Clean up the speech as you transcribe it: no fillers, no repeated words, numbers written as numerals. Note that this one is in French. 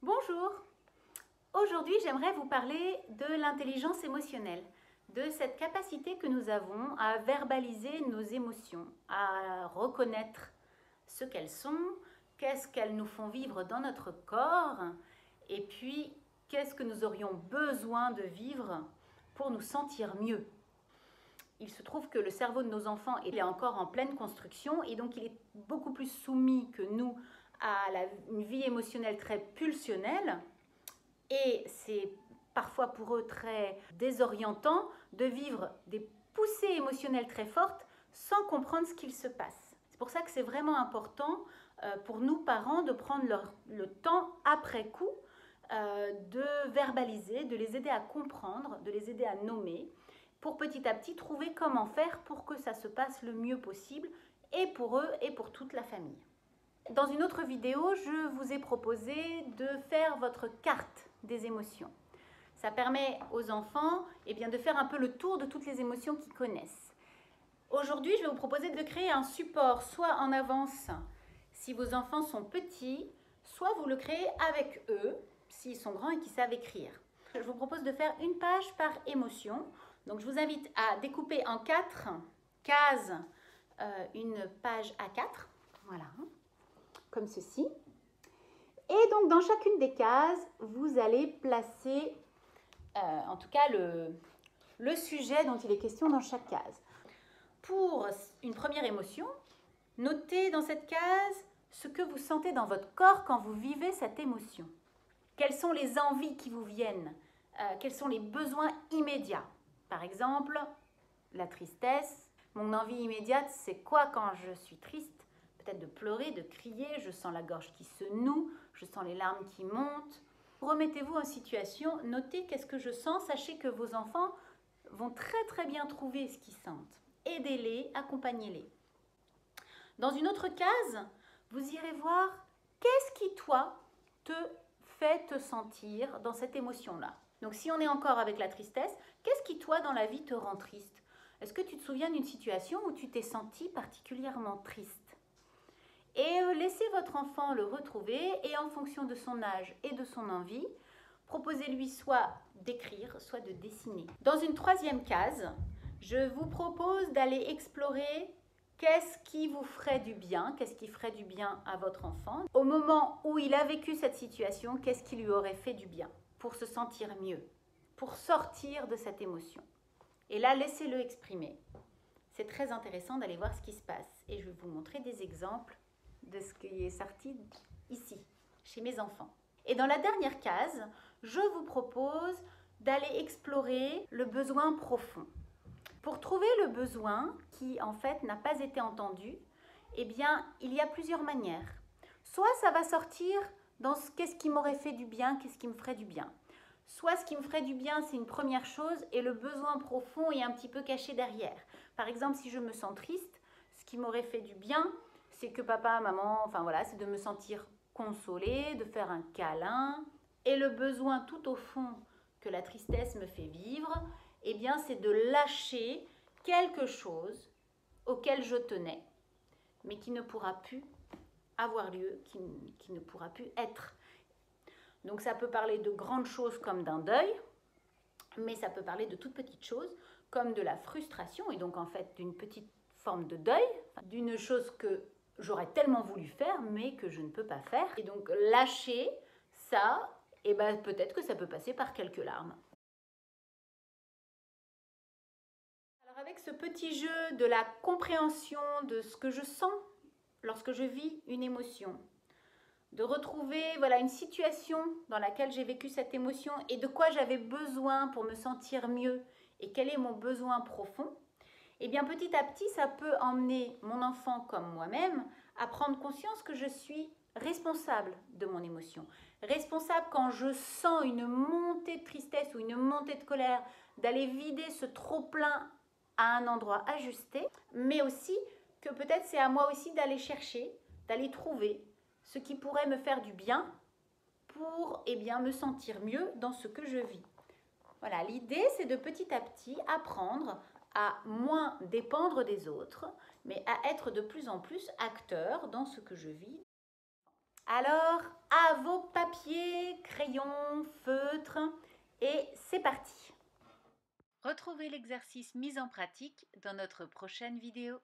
Bonjour! Aujourd'hui, j'aimerais vous parler de l'intelligence émotionnelle, de cette capacité que nous avons à verbaliser nos émotions, à reconnaître ce qu'elles sont, qu'est-ce qu'elles nous font vivre dans notre corps, et puis qu'est-ce que nous aurions besoin de vivre pour nous sentir mieux. Il se trouve que le cerveau de nos enfants est encore en pleine construction et donc il est beaucoup plus soumis que nous à une vie émotionnelle très pulsionnelle et c'est parfois pour eux très désorientant de vivre des poussées émotionnelles très fortes sans comprendre ce qu'il se passe. C'est pour ça que c'est vraiment important pour nous parents de prendre le temps après coup de verbaliser, de les aider à comprendre, de les aider à nommer pour petit à petit trouver comment faire pour que ça se passe le mieux possible et pour eux et pour toute la famille. Dans une autre vidéo, je vous ai proposé de faire votre carte des émotions. Ça permet aux enfants de faire un peu le tour de toutes les émotions qu'ils connaissent. Aujourd'hui, je vais vous proposer de créer un support, soit en avance si vos enfants sont petits, soit vous le créez avec eux s'ils sont grands et qu'ils savent écrire. Je vous propose de faire une page par émotion. Donc, je vous invite à découper en 4 cases une page A4. Voilà, comme ceci. Et donc, dans chacune des cases, vous allez placer, en tout cas, le sujet dont il est question dans chaque case. Pour une première émotion, notez dans cette case ce que vous sentez dans votre corps quand vous vivez cette émotion. Quelles sont les envies qui vous viennent? Quels sont les besoins immédiats? Par exemple, la tristesse. Mon envie immédiate, c'est quoi quand je suis triste? Peut-être de pleurer, de crier, je sens la gorge qui se noue, je sens les larmes qui montent. Remettez-vous en situation, notez qu'est-ce que je sens, sachez que vos enfants vont très bien trouver ce qu'ils sentent. Aidez-les, accompagnez-les. Dans une autre case, vous irez voir qu'est-ce qui, toi, te fait te sentir dans cette émotion-là. Donc si on est encore avec la tristesse, qu'est-ce qui, toi, dans la vie, te rend triste? Est-ce que tu te souviens d'une situation où tu t'es senti particulièrement triste? Et laissez votre enfant le retrouver et en fonction de son âge et de son envie, proposez-lui soit d'écrire, soit de dessiner. Dans une troisième case, je vous propose d'aller explorer qu'est-ce qui vous ferait du bien, qu'est-ce qui ferait du bien à votre enfant. Au moment où il a vécu cette situation, qu'est-ce qui lui aurait fait du bien pour se sentir mieux, pour sortir de cette émotion. Et là, laissez-le exprimer. C'est très intéressant d'aller voir ce qui se passe. Et je vais vous montrer des exemples de ce qui est sorti ici, chez mes enfants. Et dans la dernière case, je vous propose d'aller explorer le besoin profond. Pour trouver le besoin qui, en fait, n'a pas été entendu, eh bien, il y a plusieurs manières. Soit ça va sortir dans qu'est-ce qui m'aurait fait du bien, qu'est-ce qui me ferait du bien. Soit ce qui me ferait du bien, c'est une première chose et le besoin profond est un petit peu caché derrière. Par exemple, si je me sens triste, ce qui m'aurait fait du bien, c'est que papa, maman, enfin voilà, c'est de me sentir consolée, de faire un câlin. Et le besoin tout au fond que la tristesse me fait vivre, eh bien, c'est de lâcher quelque chose auquel je tenais, mais qui ne pourra plus avoir lieu, qui ne pourra plus être. Donc ça peut parler de grandes choses comme d'un deuil, mais ça peut parler de toutes petites choses comme de la frustration et donc en fait d'une petite forme de deuil, d'une chose que j'aurais tellement voulu faire mais que je ne peux pas faire. Et donc lâcher ça, et ben peut-être que ça peut passer par quelques larmes. Alors avec ce petit jeu de la compréhension de ce que je sens lorsque je vis une émotion, de retrouver une situation dans laquelle j'ai vécu cette émotion et de quoi j'avais besoin pour me sentir mieux et quel est mon besoin profond, et bien petit à petit ça peut emmener mon enfant comme moi-même à prendre conscience que je suis responsable de mon émotion. Responsable quand je sens une montée de tristesse ou une montée de colère, d'aller vider ce trop-plein à un endroit ajusté, mais aussi que peut-être c'est à moi aussi d'aller chercher, d'aller trouver ce qui pourrait me faire du bien pour me sentir mieux dans ce que je vis. Voilà, l'idée c'est de petit à petit apprendre à moins dépendre des autres, mais à être de plus en plus acteur dans ce que je vis. Alors, à vos papiers, crayons, feutres, et c'est parti. Retrouvez l'exercice mis en pratique dans notre prochaine vidéo.